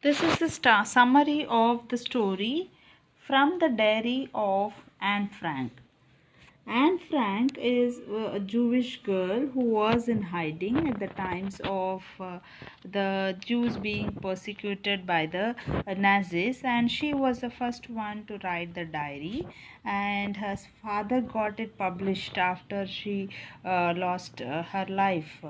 This is the summary of the story from the diary of Anne Frank. Anne Frank is a Jewish girl who was in hiding at the times of the Jews being persecuted by the Nazis, and she was the first one to write the diary. And her father got it published after she lost her life.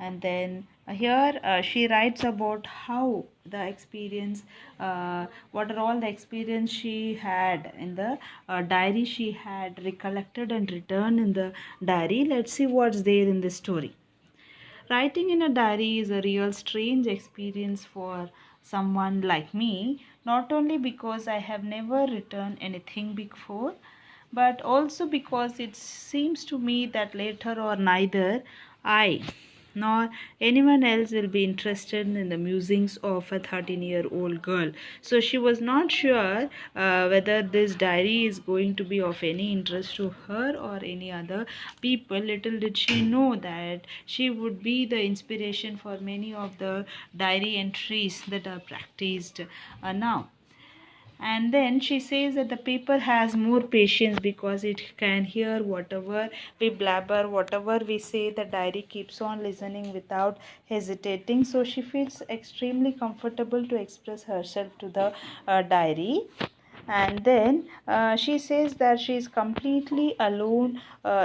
And then here she writes about how the experience, what are all the experience she had in the diary she had recollected and written in the diary. Let's see what's there in the story. Writing in a diary is a real strange experience for someone like me, not only because I have never written anything before, but also because it seems to me that later or neither I nor anyone else will be interested in the musings of a 13-year-old girl. So she was not sure whether this diary is going to be of any interest to her or any other people. Little did she know that she would be the inspiration for many of the diary entries that are practiced now. And then she says that the paper has more patience because it can hear whatever we blabber, whatever we say. The diary keeps on listening without hesitating, so she feels extremely comfortable to express herself to the diary. And then she says that she is completely alone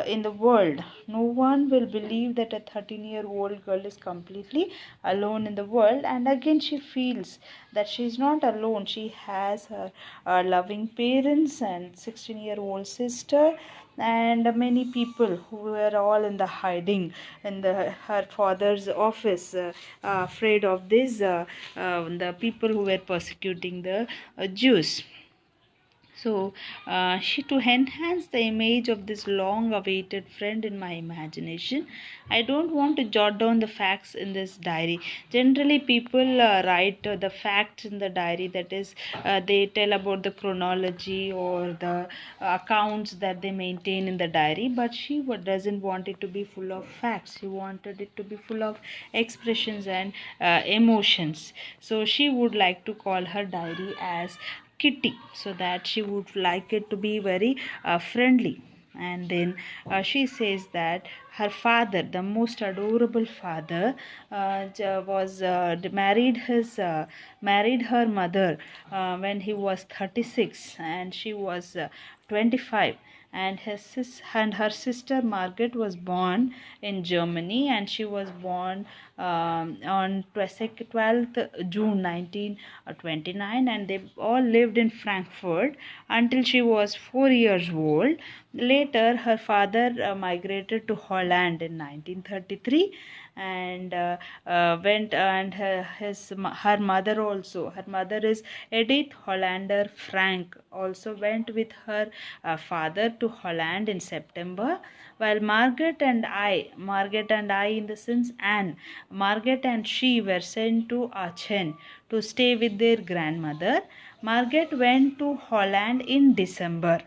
in the world. No one will believe that a 13-year-old girl is completely alone in the world. And again she feels that she is not alone. She has her loving parents and 16-year-old sister and many people who were all in the hiding in her father's office, afraid of this, the people who were persecuting the Jews. So, she to enhance the image of this long awaited friend in my imagination, I don't want to jot down the facts in this diary. Generally, people write the facts in the diary, that is, they tell about the chronology or the accounts that they maintain in the diary, but she doesn't want it to be full of facts. She wanted it to be full of expressions and emotions. So, she would like to call her diary as Kitty, so that she would like it to be very friendly. And then she says that her father, the most adorable father, was married her mother when he was 36 and she was 25, and her sister Margaret was born in Germany, and she was born on 12th June 1929, and they all lived in Frankfurt until she was 4 years old. Later her father migrated to Holland in 1933, and went and her mother also, her mother is Edith Hollander Frank, also went with her father to Holland in September, while Margaret and I in the sense Anne, Margaret and she were sent to Aachen to stay with their grandmother. Margaret went to Holland in December,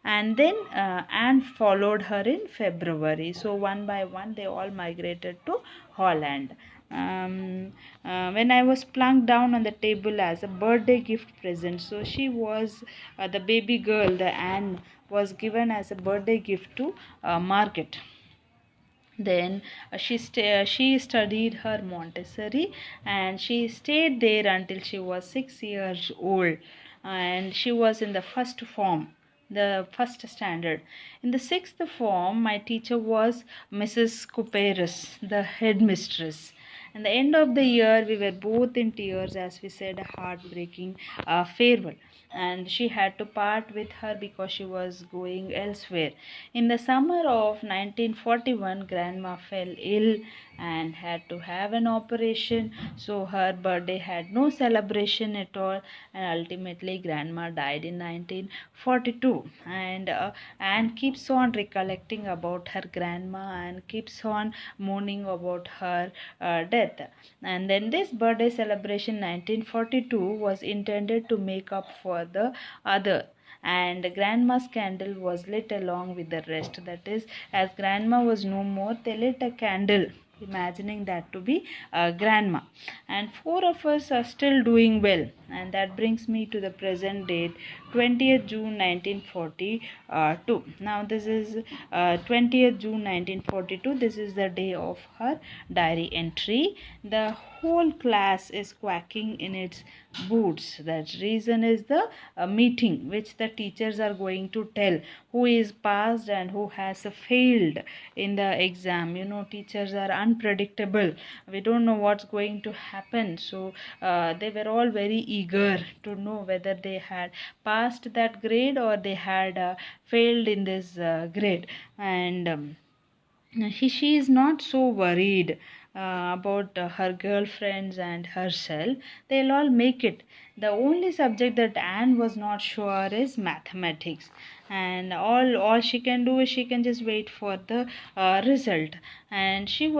and then Anne followed her in February. So one by one they all migrated to Holland. When I was plunked down on the table as a birthday gift present, so she was the baby girl, the Anne was given as a birthday gift to Margaret. Then she studied her Montessori, and she stayed there until she was 6 years old, and she was in the first form, the first standard. In the sixth form, my teacher was Mrs. Couperus, the headmistress. At the end of the year, we were both in tears as we said a heartbreaking farewell. And she had to part with her because she was going elsewhere. In the summer of 1941, Grandma fell ill and had to have an operation. So her birthday had no celebration at all, and ultimately, Grandma died in 1942. And keeps on recollecting about her grandma and keeps on mourning about her death. And then this birthday celebration 1942 was intended to make up for the other, and grandma's candle was lit along with the rest. That is, as grandma was no more, they lit a candle imagining that to be grandma. And four of us are still doing well. And that brings me to the present date, 20th June 1942. Now this is 20th June 1942. This is the day of her diary entry. The whole class is quacking in its boots. That reason is the meeting which the teachers are going to tell who is passed and who has failed in the exam. Teachers are unpredictable. We don't know what's going to happen. So they were all very eager to know whether they had passed that grade or they had failed in this grade. And she is not so worried about her girlfriends and herself. They'll all make it. The only subject that Anne was not sure is mathematics, and all she can do is she can just wait for the result. And she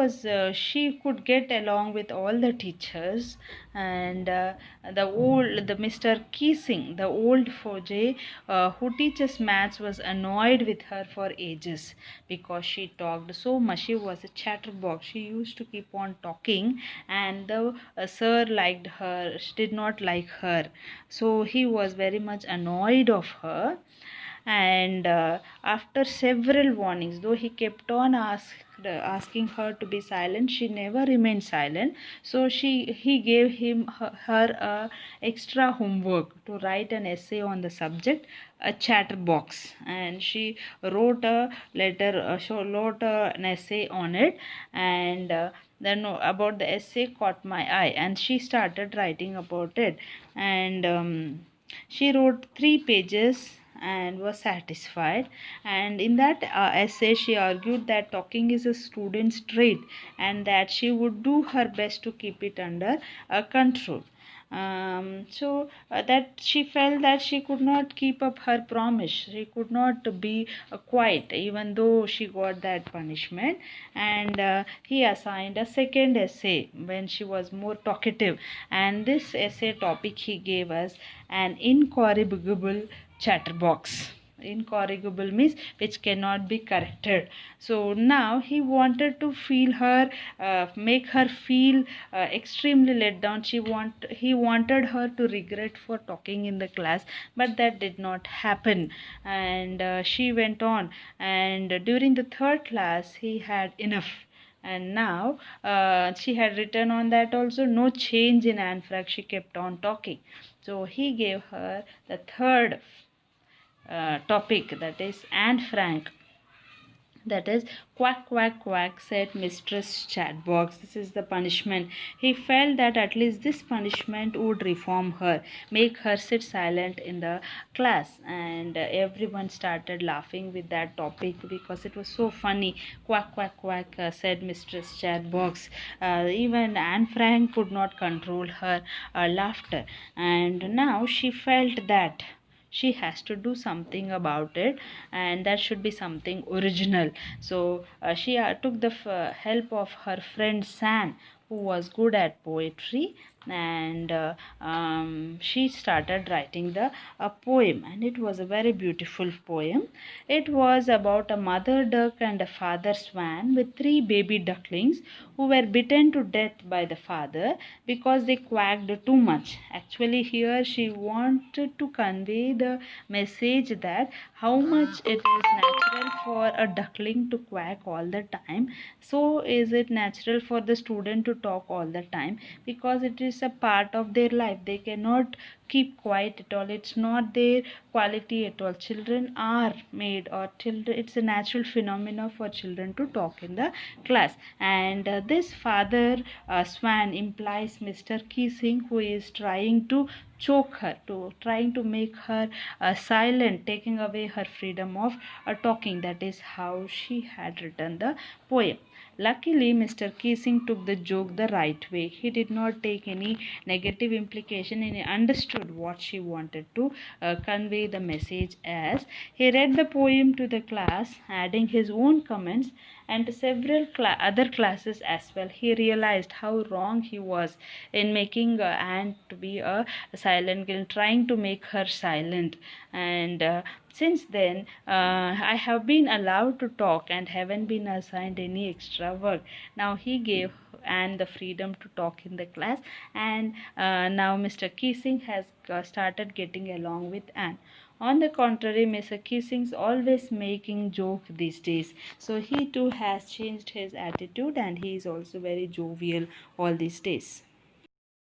could get along with all the teachers. And the Mr. Keesing, the old Foj who teaches maths, was annoyed with her for ages because she talked so much. She was a chatterbox. She used to keep on talking, and the sir liked her, did not like her. So he was very much annoyed of her. And after several warnings, though he kept on asking her to be silent, she never remained silent. So he gave her extra homework to write an essay on the subject, a chatterbox. And she wrote a letter, wrote an essay on it. And then about the essay caught my eye, and she started writing about it. And she wrote 3 pages and was satisfied. And in that essay she argued that talking is a student's trait and that she would do her best to keep it under control. That she felt that she could not keep up her promise. She could not be quiet even though she got that punishment. And he assigned a second essay when she was more talkative. And this essay topic he gave us, an incorrigible chatterbox. Incorrigible means which cannot be corrected. So now he wanted to feel her, make her feel extremely let down. He wanted her to regret for talking in the class, but that did not happen. And she went on, and during the third class he had enough. And now she had written on that also, no change in Anne Frank. She kept on talking. So he gave her the third topic, that is Anne Frank. That is, quack, quack, quack, said Mistress Chatbox. This is the punishment. He felt that at least this punishment would reform her, make her sit silent in the class. And everyone started laughing with that topic because it was so funny. Quack, quack, quack, said Mistress Chatbox. Even Anne Frank could not control her laughter. And now she felt that she has to do something about it, and that should be something original. So she took the help of her friend San, who was good at poetry. And she started writing the poem, and it was a very beautiful poem. It was about a mother duck and a father swan with 3 baby ducklings who were bitten to death by the father because they quacked too much. Actually, here she wanted to convey the message that how much it is natural for a duckling to quack all the time, so is it natural for the student to talk all the time, because it is a part of their life. They cannot keep quiet at all. It's not their quality at all. Children are made, or children, it's a natural phenomena for children to talk in the class. And this father swan implies Mr. Keesing, who is trying to choke her, trying to make her silent, taking away her freedom of talking. That is how she had written the poem. Luckily, Mr. Keesing took the joke the right way. He did not take any negative implication, and he understood what she wanted to convey the message as. He read the poem to the class, adding his own comments, and to several other classes as well. He realized how wrong he was in making Anne to be a silent girl, trying to make her silent. And since then, I have been allowed to talk and haven't been assigned any extra work. Now he gave Anne the freedom to talk in the class, and now Mr. Keesing has started getting along with Anne. On the contrary, Mr. Kissing's always making joke these days. So he too has changed his attitude, and he is also very jovial all these days.